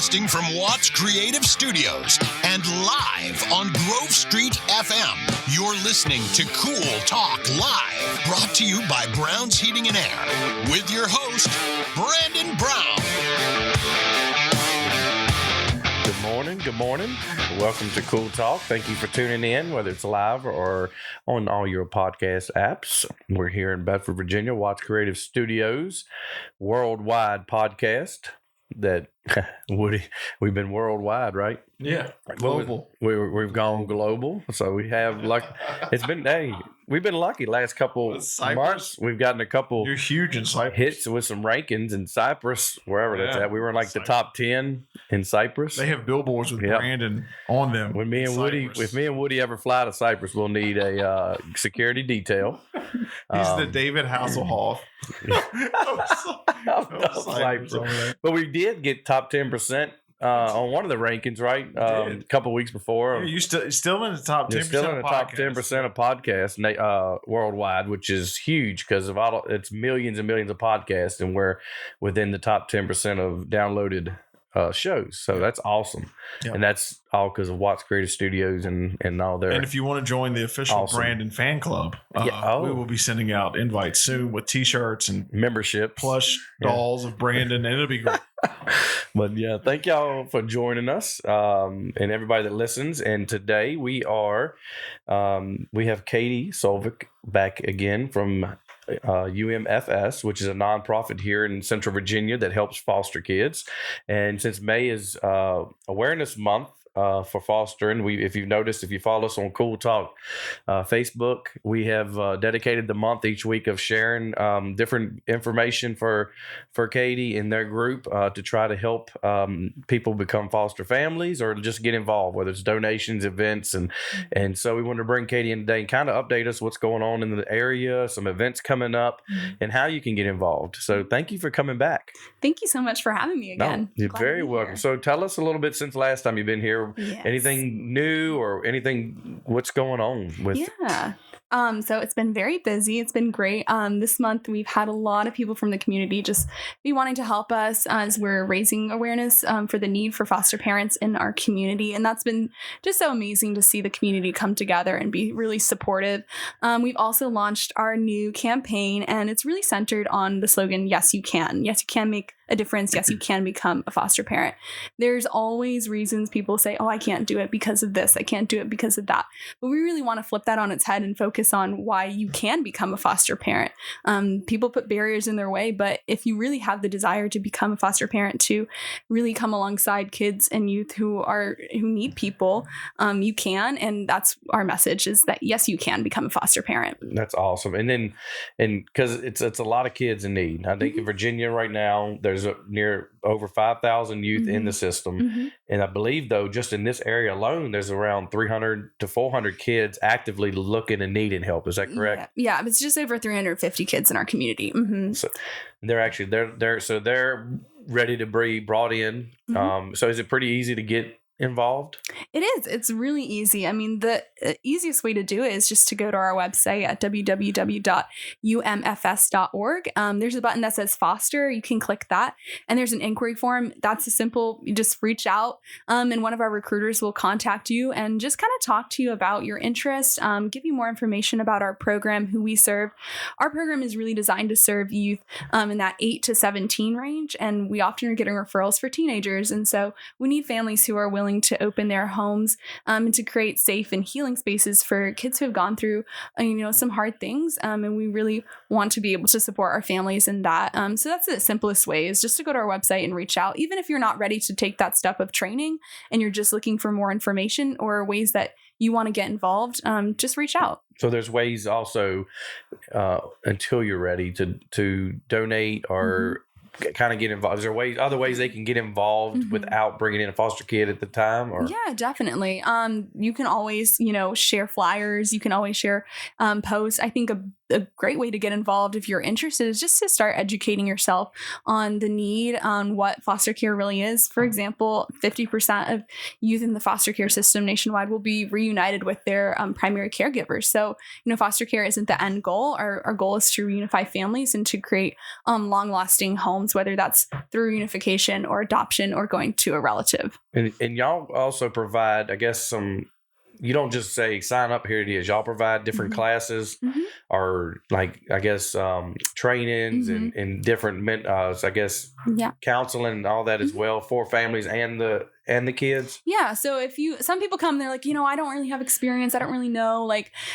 Broadcasting from Watts Creative Studios and live on Grove Street FM. You're listening to Cool Talk Live, brought to you by Brown's Heating and Air, with your host, Brandon Brown. Good morning. Welcome to Cool Talk. Thank you for tuning in, whether it's live or on all your podcast apps. We're here in Bedford, Virginia, Watts Creative Studios, worldwide podcast that Woody, we've been worldwide, right? Yeah, global. We've gone global, so we have we've been lucky. Last couple months, we've gotten a couple. You're huge in Cyprus. Hits with some rankings in Cyprus, wherever that's at. We were in the top 10 in Cyprus. They have billboards with Brandon on them. When me and Woody ever fly to Cyprus, we'll need a security detail. He's the David Hasselhoff. But we did get top 10% on one of the rankings, right? A couple weeks before. Yeah, you still in the top 10%. Still in the top 10% of podcasts worldwide, which is huge because of it's millions and millions of podcasts, and we're within the top 10% of downloaded shows. So that's awesome. Yep. And that's all because of Watts Creative Studios and all their. And if you want to join the official Brandon fan club, we will be sending out invites soon with t-shirts and membership plush dolls of Brandon, and it'll be great. But yeah, thank y'all for joining us and everybody that listens. And today we have Katie Solvig back again from UMFS, which is a nonprofit here in Central Virginia that helps foster kids. And since May is Awareness Month for fostering, if you've noticed, if you follow us on Cool Talk Facebook, we have dedicated the month each week of sharing different information for Katie and their group to try to help people become foster families or just get involved, whether it's donations, events, and so we wanted to bring Katie in today and kind of update us what's going on in the area, some events coming up, and how you can get involved. So thank you for coming back. Thank you so much for having me again. No, you're very welcome. So tell us a little bit since last time you've been here. Yes. Anything new or anything, what's going on with? Yeah. So it's been very busy. It's been great. This month we've had a lot of people from the community just be wanting to help us as we're raising awareness for the need for foster parents in our community. And that's been just so amazing to see the community come together and be really supportive. We've also launched our new campaign, and it's really centered on the slogan, "Yes, you can." Yes, you can make a difference. Yes, you can become a foster parent. There's always reasons people say, "Oh, I can't do it because of this. I can't do it because of that." But we really want to flip that on its head and focus on why you can become a foster parent. People put barriers in their way, but if you really have the desire to become a foster parent, to really come alongside kids and youth who need people, you can. And that's our message, is that yes, you can become a foster parent. That's awesome. And because it's a lot of kids in need. I think in Virginia right now, there's near over 5,000 youth in the system. And I believe, though, just in this area alone, there's around 300 to 400 kids actively looking and needing help. Is that correct? Yeah, it's just over 350 kids in our community. So they're ready to be brought in. So is it pretty easy to get involved? It is. It's really easy. I mean, the easiest way to do it is just to go to our website at www.umfs.org. There's a button that says foster. You can click that, and there's an inquiry form. That's you just reach out, and one of our recruiters will contact you and just kind of talk to you about your interest, give you more information about our program, who we serve. Our program is really designed to serve youth in that 8 to 17 range, and we often are getting referrals for teenagers. And so we need families who are willing to open their homes and to create safe and healing spaces for kids who have gone through some hard things, and we really want to be able to support our families in that. So that's the simplest way, is just to go to our website and reach out. Even if you're not ready to take that step of training and you're just looking for more information or ways that you want to get involved, just reach out. So there's ways also until you're ready to donate or kind of get involved. Is there other ways they can get involved without bringing in a foster kid at the time? Or? Yeah, definitely. You can always, share flyers. You can always share posts. I think a great way to get involved if you're interested is just to start educating yourself on the need, on what foster care really is. For example, 50% of youth in the foster care system nationwide will be reunited with their primary caregivers. So, foster care isn't the end goal. Our goal is to reunify families and to create long-lasting homes, whether that's through reunification or adoption or going to a relative. And y'all also provide, I guess, you don't just say sign up, here it is. Y'all provide different classes or trainings and different, counseling and all that as well for families and the kids. Yeah. So some people come, they're like, I don't really have experience. I don't really know,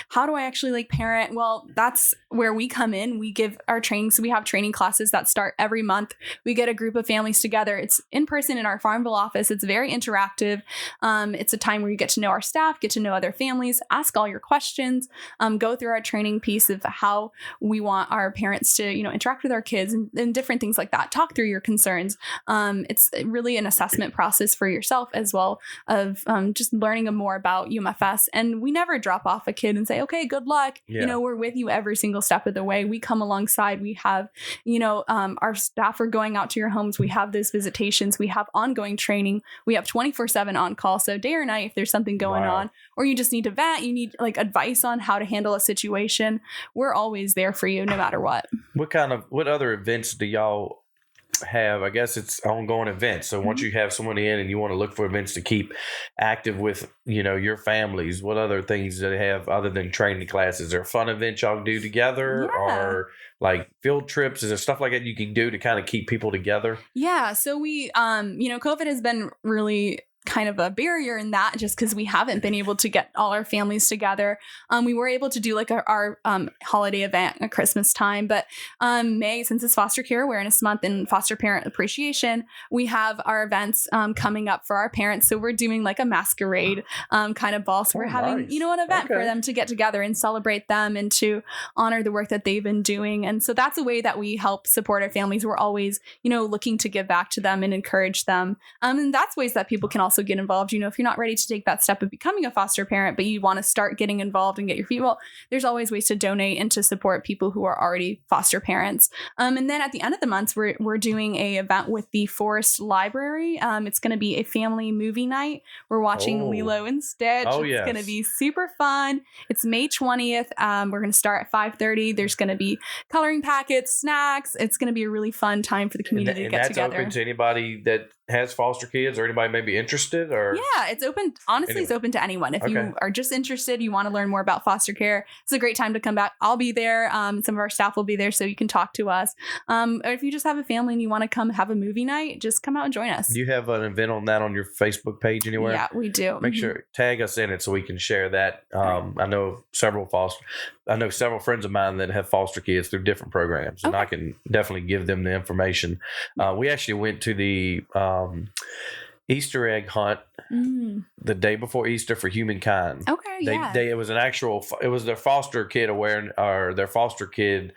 how do I actually parent? Well, that's where we come in. We give our training. So we have training classes that start every month. We get a group of families together. It's in person in our Farmville office. It's very interactive. It's a time where you get to know our staff, get to know other families, ask all your questions, go through our training piece of how we want our parents to, interact with our kids and different things like that. Talk through your concerns. It's really an assessment process for yourself as well of just learning more about UMFS. And we never drop off a kid and say, okay, good luck. Yeah. We're with you every single step of the way. We come alongside. We have, our staff are going out to your homes. We have those visitations. We have ongoing training. We have 24/7 on call. So day or night, if there's something going on, or you just need to vent, you need advice on how to handle a situation, we're always there for you no matter what. What other events do y'all have? I guess it's ongoing events. So once you have someone in and you want to look for events to keep active with, your families, what other things do they have other than training classes? Is there fun events y'all do together or field trips? Is there stuff like that you can do to kind of keep people together? Yeah. So we, COVID has been really kind of a barrier in that just because we haven't been able to get all our families together. We were able to do our holiday event at Christmas time, but May, since it's Foster Care Awareness Month and Foster Parent Appreciation, we have our events coming up for our parents. So we're doing a masquerade kind of ball. So we're having, an event for them to get together and celebrate them and to honor the work that they've been doing. And so that's a way that we help support our families. We're always, looking to give back to them and encourage them. And that's ways that people can also get involved. If you're not ready to take that step of becoming a foster parent, but you want to start getting involved and get your feet, well, there's always ways to donate and to support people who are already foster parents. And then at the end of the month, we're doing a event with the Forest Library. It's going to be a family movie night. We're watching Lilo and Stitch. It's going to be super fun. It's May 20th. We're going to start at 5:30. There's going to be coloring packets, snacks. It's going to be a really fun time for the community to get together. And that's open to anybody that has foster kids or anybody may be interested? Or it's open. Honestly, It's open to anyone. If you are just interested, you want to learn more about foster care, it's a great time to come back. I'll be there. Some of our staff will be there so you can talk to us. Or if you just have a family and you want to come have a movie night, just come out and join us. Do you have an event on that on your Facebook page anywhere? Yeah, we do. Make sure tag us in it so we can share that. I know several friends of mine that have foster kids through different programs, and I can definitely give them the information. We actually went to the Easter egg hunt the day before Easter for Humankind. It was their foster kid their foster kid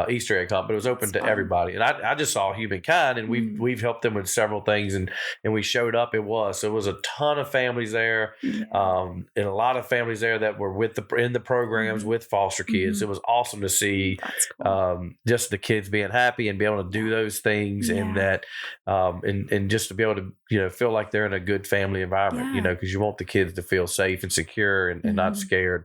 Easter egg hunt, but it was open to everybody. And I just saw Humankind, and we've helped them with several things, and we showed up. It was a ton of families there, and a lot of families there that were in the programs with foster kids. It was awesome to see just the kids being happy and be able to do those things, and that and just to be able to feel like they're in a good family environment, because you want the kids to feel safe and secure and not scared.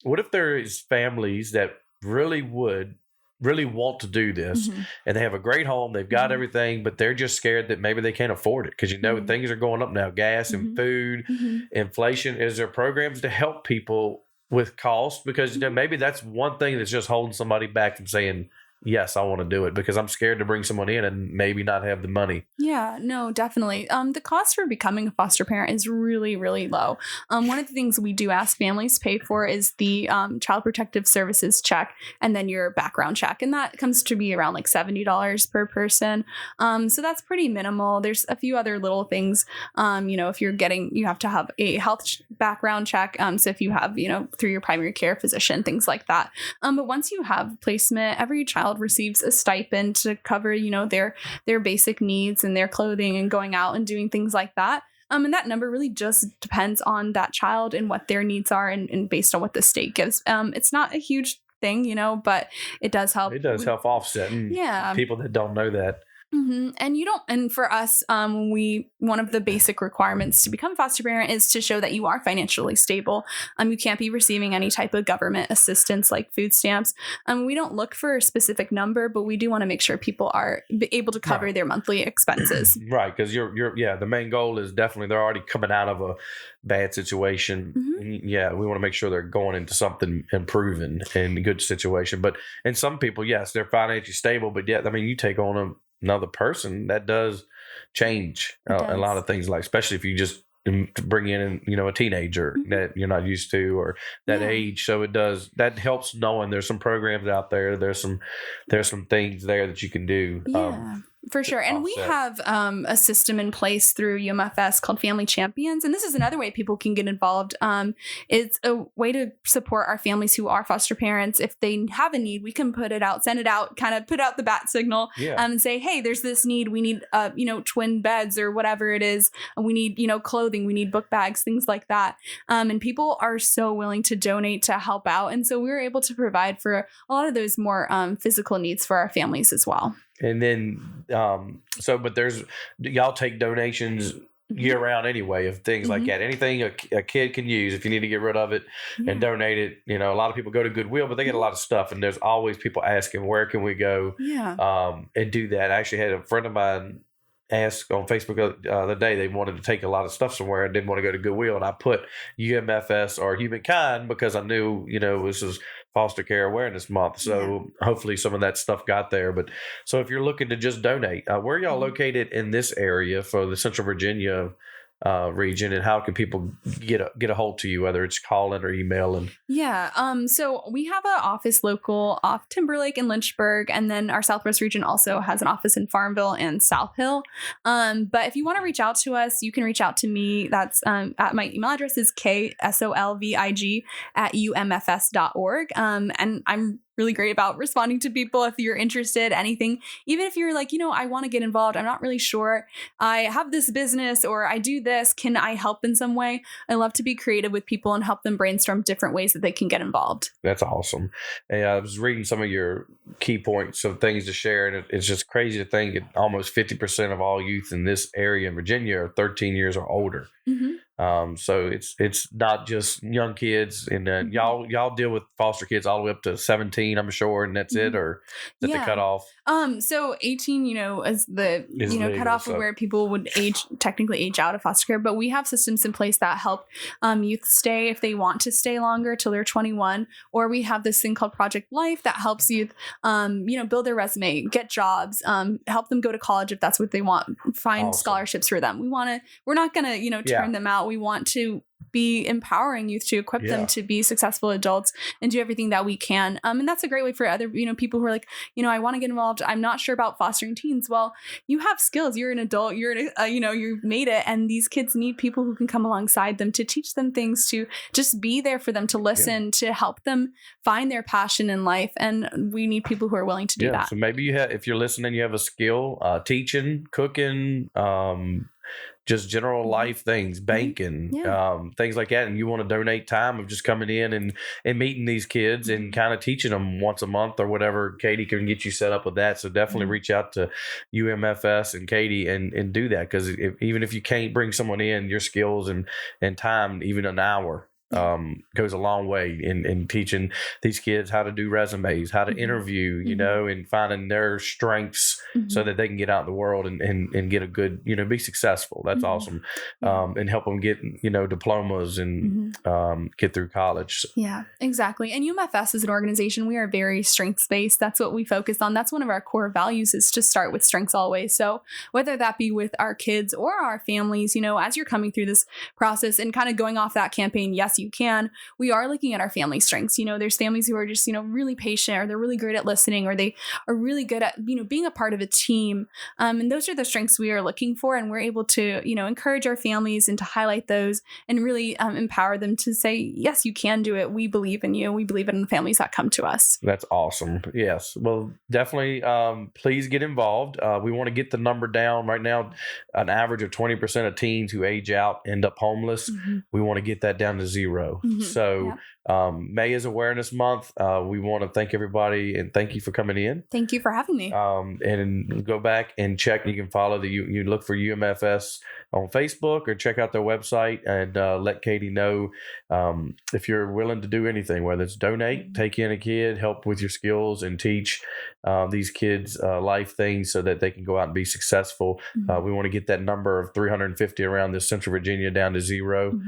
What if there is families that really want to do this, and they have a great home, they've got everything, but they're just scared that maybe they can't afford it because things are going up now, gas and food, inflation. Is there programs to help people with cost? Because maybe that's one thing that's just holding somebody back from saying, yes, I want to do it because I'm scared to bring someone in and maybe not have the money. Yeah, no, definitely. The cost for becoming a foster parent is really, really low. One of the things we do ask families pay for is the Child Protective Services check and then your background check. And that comes to be around $70 per person. So that's pretty minimal. There's a few other little things. If you have to have a health background check. So if you have, through your primary care physician, things like that. But once you have placement, every child receives a stipend to cover, their basic needs and their clothing and going out and doing things like that. And that number really just depends on that child and what their needs are and based on what the state gives. It's not a huge thing, but it does help. It does help offset. People that don't know that. Mm-hmm. And for us, one of the basic requirements to become a foster parent is to show that you are financially stable. You can't be receiving any type of government assistance like food stamps. We don't look for a specific number, but we do want to make sure people are able to cover their monthly expenses. Right. Because the main goal is definitely they're already coming out of a bad situation. Mm-hmm. We want to make sure they're going into something improving and a good situation. And some people, yes, they're financially stable, but you take on another person, that does change a lot of things, like especially if you just bring in a teenager that you're not used to or that age. So that helps knowing there's some programs out there, there's some things there that you can do. For sure. And we have a system in place through UMFS called Family Champions. And this is another way people can get involved. It's a way to support our families who are foster parents. If they have a need, we can send it out, kind of put out the bat signal and say, hey, there's this need. We need, twin beds or whatever it is. We need, clothing. We need book bags, things like that. And people are so willing to donate to help out. And so we're able to provide for a lot of those more physical needs for our families as well. And then, but y'all take donations year round anyway of things like that. Anything a kid can use if you need to get rid of it and donate it. A lot of people go to Goodwill, but they get a lot of stuff, and there's always people asking, where can we go and do that. I actually had a friend of mine asked on Facebook the other day, they wanted to take a lot of stuff somewhere and didn't want to go to Goodwill, and I put UMFS or Humankind because I knew, this was Foster Care Awareness Month. So hopefully some of that stuff got there. But so if you're looking to just donate, where are y'all located in this area for the Central Virginia region, and how can people get a hold to you, whether it's calling or emailing? So we have an office local off Timberlake and Lynchburg, and then our Southwest region also has an office in Farmville and South Hill. But if you want to reach out to us, you can reach out to me. That's at my email address is ksolvig@umfs.org. And I'm really great about responding to people if you're interested, anything. Even if you're like, I want to get involved, I'm not really sure, I have this business or I do this, can I help in some way? I love to be creative with people and help them brainstorm different ways that they can get involved. That's awesome. And I was reading some of your key points of things to share, and it's just crazy to think that almost 50% of all youth in this area in Virginia are 13 years or older. So it's not just young kids, and y'all deal with foster kids all the way up to 17, I'm sure, and that's it, or is that the cutoff? So 18, is the legal, cutoff of where people would technically age out of foster care. But we have systems in place that help youth stay if they want to stay longer till they're 21. Or we have this thing called Project Life that helps youth, build their resume, get jobs, help them go to college if that's what they want, find scholarships for them. We're not gonna turn them out. We want to be empowering youth to equip them to be successful adults and do everything that we can. And that's a great way for other, people who are like, I want to get involved. I'm not sure about fostering teens. Well, you have skills. You're an adult. You've made it. And these kids need people who can come alongside them to teach them things, to just be there for them, to listen, to help them find their passion in life. And we need people who are willing to do that. So maybe if you're listening, you have a skill, teaching, cooking, just general life things, banking, things like that. And you want to donate time of just coming in and meeting these kids and kind of teaching them once a month or whatever. Katie can get you set up with that. So definitely reach out to UMFS and Katie and do that. Because even if you can't bring someone in, your skills and time, even an hour, goes a long way in teaching these kids how to do resumes, how to interview, and finding their strengths so that they can get out in the world and get a good, be successful. That's awesome. And help them get, diplomas and get through college. Yeah, exactly. And UMFS as an organization, we are very strengths-based. That's what we focus on. That's one of our core values, is to start with strengths always. So whether that be with our kids or our families, as you're coming through this process and kind of going off that campaign, yes, you can. We are looking at our family strengths. There's families who are just, really patient, or they're really great at listening, or they are really good at, being a part of a team. And those are the strengths we are looking for. And we're able to, encourage our families and to highlight those and really empower them to say, yes, you can do it. We believe in you. We believe in the families that come to us. That's awesome. Yes. Well, definitely. Please get involved. We want to get the number down right now. An average of 20% of teens who age out end up homeless. We want to get that down to 0. So May is Awareness Month. We want to thank everybody and thank you for coming in. Thank you for having me. And go back and check. You can follow you look for UMFS on Facebook or check out their website and let Katie know if you're willing to do anything, whether it's donate, take in a kid, help with your skills, and teach these kids life things so that they can go out and be successful. We want to get that number of 350 around this Central Virginia down to 0.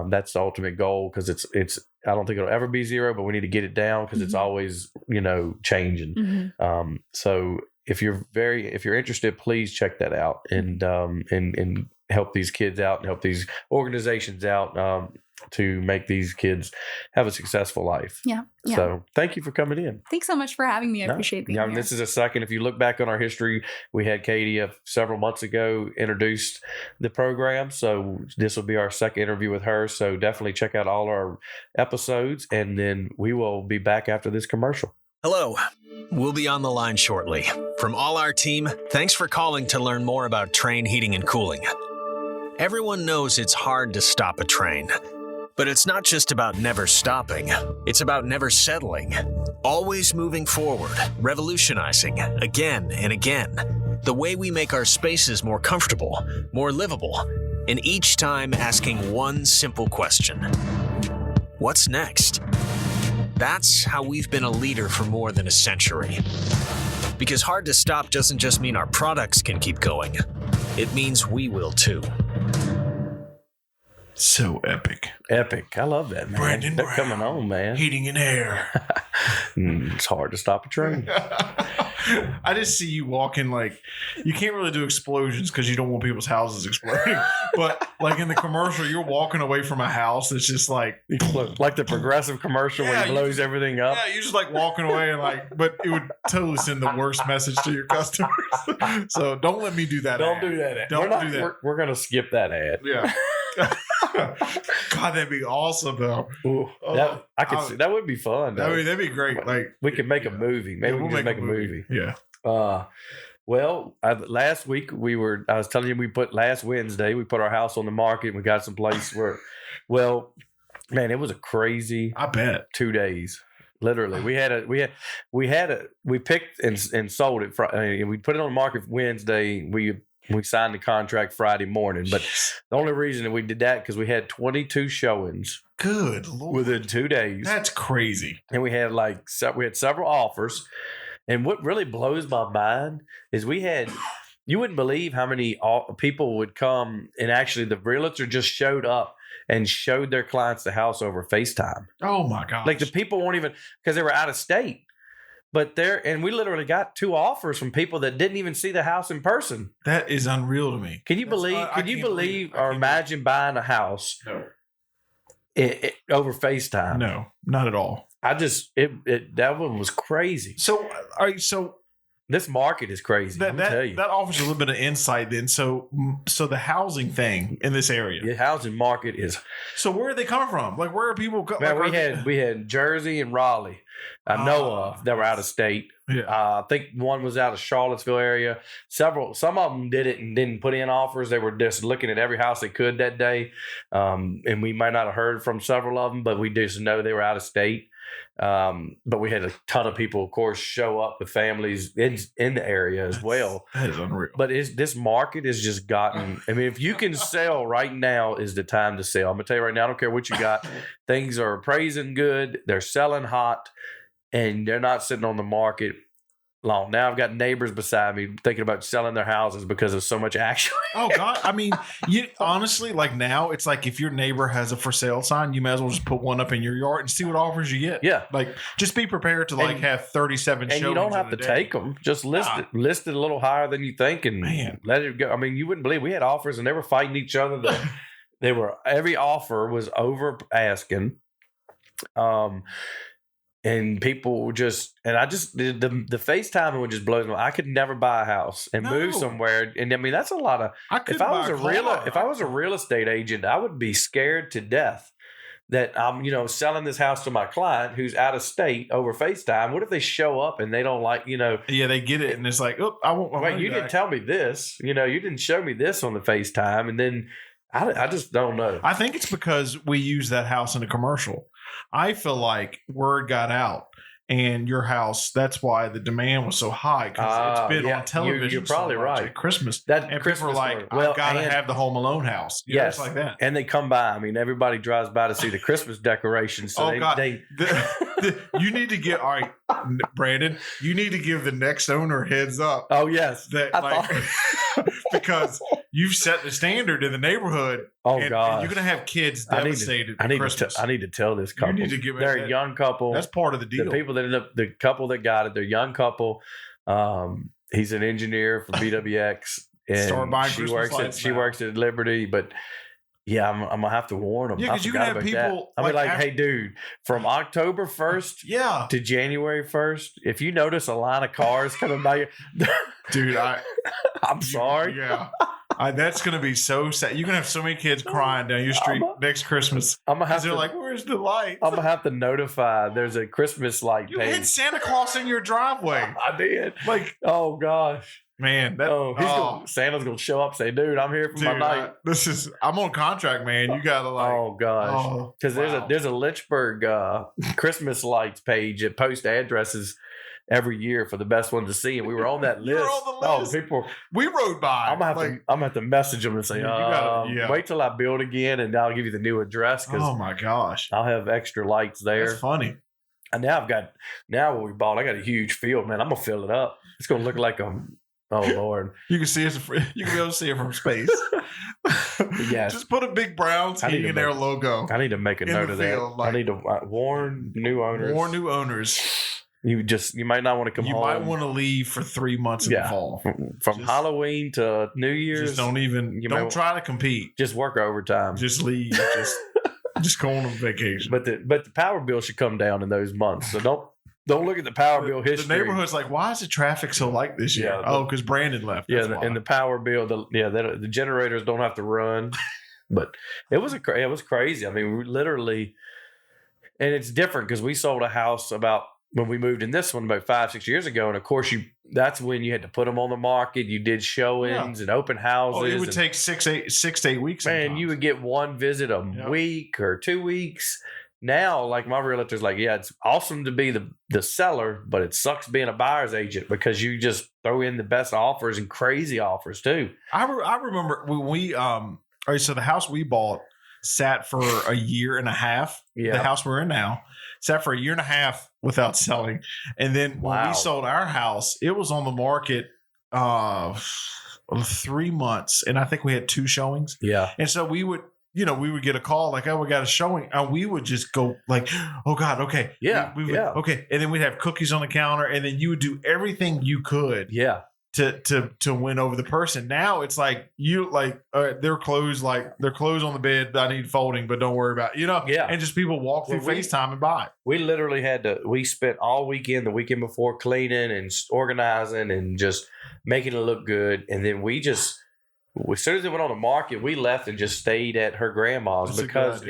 That's the ultimate goal, because it's I don't think it'll ever be 0, but we need to get it down because it's always changing. So if you're interested, please check that out and help these kids out and help these organizations out to make these kids have a successful life. Yeah. So thank you for coming in. Thanks so much for having me. I appreciate being here. This is a second. If you look back on our history, we had Katie several months ago introduced the program. So this will be our second interview with her. So definitely check out all our episodes, and then we will be back after this commercial. Hello. We'll be on the line shortly. From all our team, thanks for calling to learn more about Trane Heating and Cooling. Everyone knows it's hard to stop a train. But it's not just about never stopping. It's about never settling. Always moving forward, revolutionizing again and again. The way we make our spaces more comfortable, more livable, and each time asking one simple question. What's next? That's how we've been a leader for more than a century. Because hard to stop doesn't just mean our products can keep going. It means we will too. So epic. I love that, man. Brandon They're Brown, coming on, man. Heating and air. It's hard to stop a train. I just see you walking you can't really do explosions because you don't want people's houses exploding. But in the commercial, you're walking away from a house that's just like the Progressive commercial where he blows everything up. Yeah, you're just walking away but it would totally send the worst message to your customers. So don't let me do that. Don't do that. Don't do that. We're gonna skip that ad. Yeah. God, that'd be awesome though. Ooh, that would be fun. That'd be great. We could make a movie. Maybe we can just make a movie. Yeah. Well, last week I was telling you, last Wednesday we put our house on the market and we got some place where, man, it was a crazy. I bet 2 days. Literally, we picked and sold it. We put it on the market Wednesday. We signed the contract Friday morning, but the only reason that we did that because we had 22 showings. Good Lord. Within 2 days. That's crazy. And we had several offers. And what really blows my mind is you wouldn't believe how many people would come, and actually the realtor just showed up and showed their clients the house over FaceTime. Oh my gosh. The people weren't even, because they were out of state. But and we literally got 2 offers from people that didn't even see the house in person. That is unreal to me. Can you believe or imagine buying a house over FaceTime? No, not at all. That one was crazy. So this market is crazy. Let me tell you. That offers a little bit of insight then. So the housing thing in this area. The housing market is. So where are they coming from? Where are people? We had Jersey and Raleigh. I know of that were out of state. Yeah. I think one was out of Charlottesville area. Some of them did it and didn't put in offers. They were just looking at every house they could that day. And we might not have heard from several of them, but we just know they were out of state. But we had a ton of people, of course, show up with families in the area as well. That is unreal. But this market has just gotten, if you can sell right now is the time to sell. I'm going to tell you right now, I don't care what you got. Things are appraising good. They're selling hot, and they're not sitting on the market long. Now I've got neighbors beside me thinking about selling their houses because of so much action. Oh God. You honestly, now it's if your neighbor has a for sale sign, you may as well just put one up in your yard and see what offers you get. Yeah. Just be prepared to have 37 showings. And you don't have to take them. Just list it a little higher than you think and let it go. You wouldn't believe we had offers and they were fighting each other. Every offer was over asking. And people the FaceTime would just blows me. I could never buy a house and move somewhere. And that's a lot of. If I was a real estate agent, I would be scared to death that I'm selling this house to my client who's out of state over FaceTime. What if they show up and they don't Yeah, they get it and it's I want my money you back. didn't tell me this. You didn't show me this on the FaceTime, and then I just don't know. I think it's because we use that house in a commercial. I feel like word got out. And your house, that's why the demand was so high, because it's been on television. You're probably so much right. At Christmas. That and Christmas people are like, well, I've got to have the Home Alone house. You know, it's like that. And they come by. I mean, everybody drives by to see the Christmas decorations. So you need to get, all right, Brandon, you need to give the next owner a heads up. Oh, yes. Because you've set the standard in the neighborhood. Oh, and God. You're going to have kids devastated I need to tell this couple. You need to give They're a young couple. That's part of the deal. The people that the couple that got it, they're a young couple. He's an engineer for BWX. And she works at Liberty, but yeah, I'm gonna have to warn them. Yeah, because you can have people. I mean, hey, dude, from October 1st, to January 1st, if you notice a line of cars coming by, dude, I'm sorry. Yeah, that's gonna be so sad. You're gonna have so many kids crying down your street next Christmas. I'm gonna have to. They're like, "Where's the light?" I'm gonna have to notify. There's a Christmas light. You hit Santa Claus in your driveway. I did. Like, oh gosh. Man, Santa's gonna show up and say, "Dude, I'm here for my night." I'm on contract, man. You gotta Oh gosh, because there's a Lynchburg Christmas lights page that posts addresses every year for the best ones to see, and we were on that list. On the list. People, we rode by. I'm gonna have to message them and say, "Wait till I build again, and I'll give you the new address." Cause oh my gosh, I'll have extra lights there. That's funny. And now what we bought, I got a huge field, man. I'm gonna fill it up. It's gonna look like a. Oh Lord! You can see it. You can be able to see it from space. Yes. Just put a big Browns heating in their logo. I need to make a note of that. I need to warn new owners. Warn new owners. You might not want to come home. You might want to leave for 3 months in the fall. From Halloween to New Year's. Just don't try to compete. Just work overtime. Just leave. just go on vacation. But the power bill should come down in those months. So don't look at the power bill history. The neighborhood's like, why is the traffic so light this year? Because Brandon left. And the power bill, the generators don't have to run. But it was crazy. I mean, we literally, and it's different because we sold a house when we moved in this one about 5-6 years ago, and of course that's when you had to put them on the market. You did showings and open houses. Oh, it would take 6 to 8 weeks. Man, sometimes. you would get one visit a week or 2 weeks. Now, like my realtor's like, yeah, it's awesome to be the seller, but it sucks being a buyer's agent because you just throw in the best offers and crazy offers too. I remember when we all right, so the house we bought sat for a year and a half. Yeah. The house we're in now sat for a year and a half without selling. And then when we sold our house, it was on the market 3 months. And I think we had 2 showings. Yeah. And so we would get a call like, oh, we got a showing. And we would just go like, oh God, okay. Yeah. Okay. And then we'd have cookies on the counter. And then you would do everything you could. Yeah. To win over the person. Now it's like their clothes on the bed. I need folding, but don't worry about it. And just people walk through FaceTime and buy. We literally we spent all weekend, the weekend before, cleaning and organizing and just making it look good. And then as soon as it went on the market, we left and just stayed at her grandma's. That's because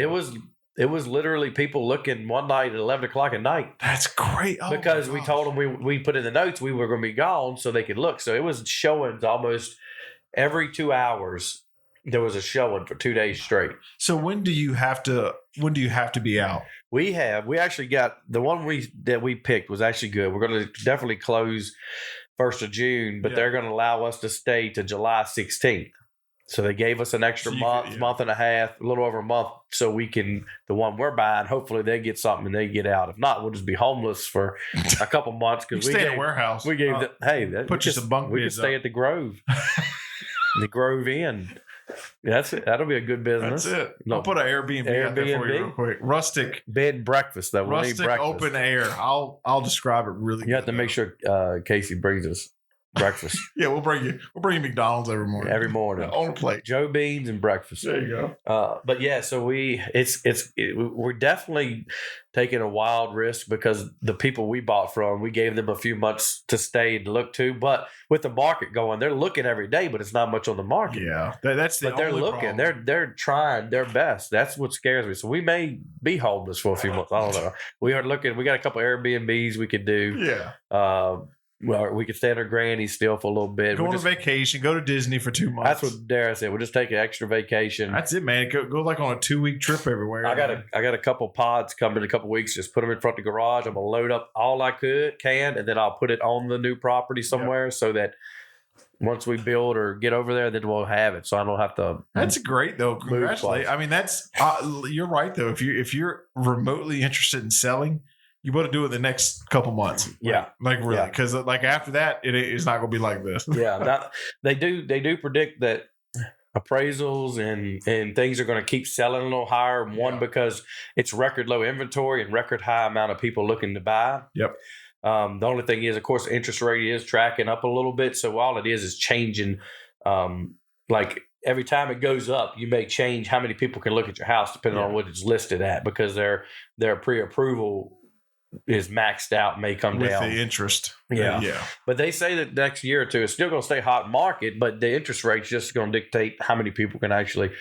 it was literally people looking one night at 11 o'clock at night. That's great. Oh, because we told them we put in the notes we were going to be gone so they could look. So it was showings almost every 2 hours. There was a showing for 2 days straight. So when do you have to be out? We actually got the one that we picked was actually good. We're going to definitely close 1st of June, but they're going to allow us to stay to July 16th. So they gave us an extra month and a half, a little over a month, so we can, the one we're buying, hopefully they get something and they get out. If not, we'll just be homeless for a couple months. Because we stay in a warehouse. We gave some bunk we could stay at the Grove. The Grove Inn. That's it. That'll be a good business. That's it. I'll put an Airbnb out there for you real quick. Rustic bed and breakfast. That will need breakfast. Open air. I'll describe it really good. You have to make sure Casey brings us breakfast. Yeah, we'll bring you McDonald's every morning. Every morning on a plate. Joe Beans and breakfast. There you go. But yeah, so we're definitely taking a wild risk because the people we bought from, we gave them a few months to stay and look to. But with the market going, they're looking every day, but it's not much on the market. Yeah, that's the. But they're looking. Problem. They're trying their best. That's what scares me. So we may be homeless for a few months. I don't know. We are looking. We got a couple Airbnbs we could do. Yeah. well, we could stay at our granny's still for a little bit. Go on a vacation. Go to Disney for 2 months. That's what Dara said. We'll just take an extra vacation. That's it, man. Go like on a 2-week trip everywhere. I got a couple pods coming in a couple weeks. Just put them in front of the garage. I'm gonna load up all I can, and then I'll put it on the new property somewhere so that once we build or get over there, then we'll have it. So I don't have to. That's great though. Congratulations. I mean, that's you're right though. If you're remotely interested in selling, you better do it the next couple months. Like really, because like after that, it's not going to be like this. Now, they do predict that appraisals and things are going to keep selling a little higher. One, because it's record low inventory and record high amount of people looking to buy. Yep. The only thing is, of course, the interest rate is tracking up a little bit. So all it is changing. Like every time it goes up, you may change how many people can look at your house depending on what it's listed at, because their pre-approval is maxed out, may come with down the interest. Yeah. But they say that next year or two it's still going to stay hot market, but the interest rate's just going to dictate how many people can actually,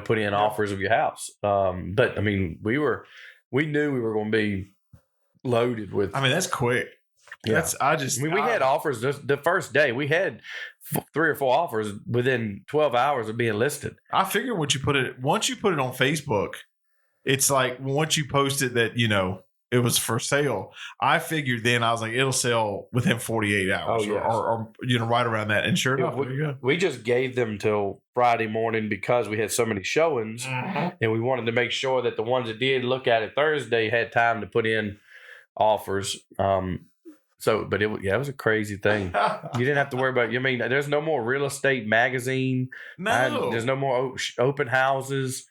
put in offers of your house. But I mean, we knew we were going to be loaded with. I mean, that's quick. Yeah. We had offers the first day. We had 3 or 4 offers within 12 hours of being listed. I figure once you put it on Facebook, it's like once you post it that it was for sale. I figured then I was like, it'll sell within 48 hours or right around that. And sure enough, we just gave them till Friday morning because we had so many showings, and we wanted to make sure that the ones that did look at it Thursday had time to put in offers. But it was a crazy thing. You didn't have to worry about. There's no more real estate magazine. No, there's no more open houses.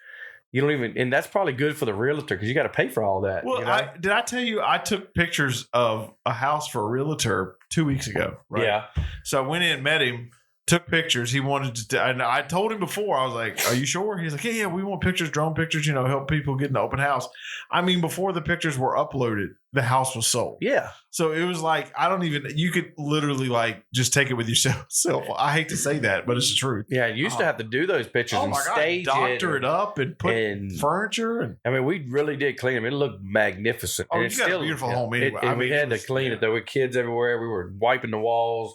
You don't even, and that's probably good for the realtor because you got to pay for all that. Well, did I tell you I took pictures of a house for a realtor 2 weeks ago? Right? Yeah. So I went in, met him, took pictures. He wanted to, and I told him before. I was like, "Are you sure?" He's like, "Yeah, we want pictures, drone pictures. Help people get in the open house." I mean, before the pictures were uploaded, the house was sold. Yeah. So it was like you could literally like just take it with your cell phone. I hate to say that, but it's the truth. Yeah, you used to have to do those pictures and stage doctor it up and put furniture. And I mean, we really did clean them. It looked magnificent. Oh, and you got a beautiful home anyway. We had to clean it. There were kids everywhere. We were wiping the walls.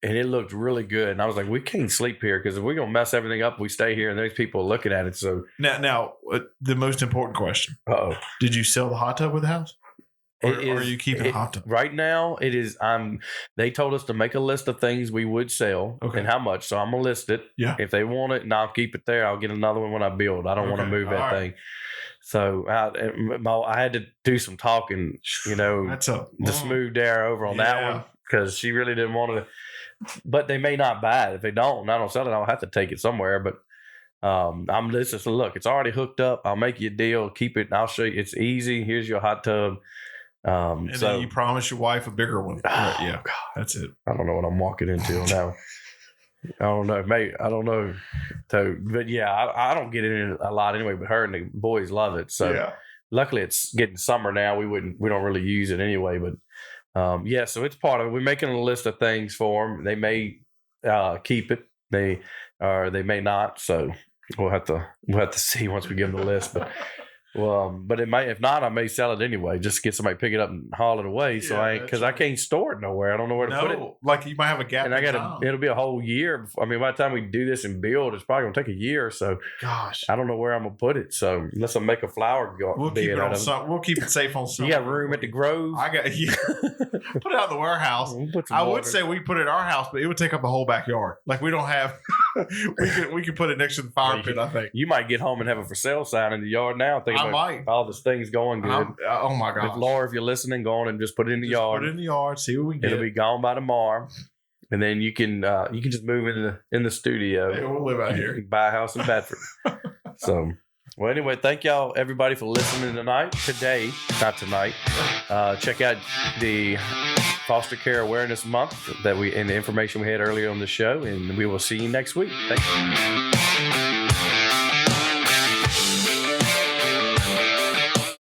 And it looked really good. And I was like, we can't sleep here because if we're going to mess everything up, we stay here and there's people looking at it. So now the most important question. Did you sell the hot tub with the house? Or are you keeping the hot tub? Right now, it is. They told us to make a list of things we would sell and how much. So I'm going to list it. Yeah. If they want it and I'll keep it there, I'll get another one when I build. I don't want to move that thing. So I had to do some talking, to smooth Dara over on that one because she really didn't want to. But they may not buy it. If they don't, and I don't sell it, I'll have to take it somewhere. But I'm listening. So look, it's already hooked up. I'll make you a deal. Keep it. And I'll show you. It's easy. Here's your hot tub. And then you promise your wife a bigger one. God, that's it. I don't know what I'm walking into now. I don't know. Maybe I don't know. So, but I don't get it in a lot anyway. But her and the boys love it. So luckily, it's getting summer now. We don't really use it anyway. But so it's part of it. We're making a list of things for them. They may keep it. They may not. So we'll have to see once we give them the list. But it may, if not, I may sell it anyway. Just get somebody pick it up and haul it away. So I can't store it nowhere. I don't know where to put it. Like you might have a gap. And it'll be a whole year. I mean, by the time we do this and build, it's probably gonna take a year or so. Gosh, I don't know where I'm gonna put it. So unless I make a flower garden, we'll keep it safe on some. You got room at the Grove? I got put it out in the warehouse. I would say we put it in our house, but it would take up the whole backyard. Like we don't have. we could put it next to the fire pit. I think you might get home and have a for sale sign in the yard now. I might. All this thing's going good. Oh my God! Laura, if you're listening, go on and just put it in the yard. Put it in the yard. See what we get. It'll be gone by tomorrow, and then you can just move in the studio. Yeah, we'll live out here. You can buy a house in Bedford. So, well, anyway, thank y'all everybody for listening today. Not tonight. Check out the Foster Care Awareness Month and the information we had earlier on the show, and we will see you next week. Thanks.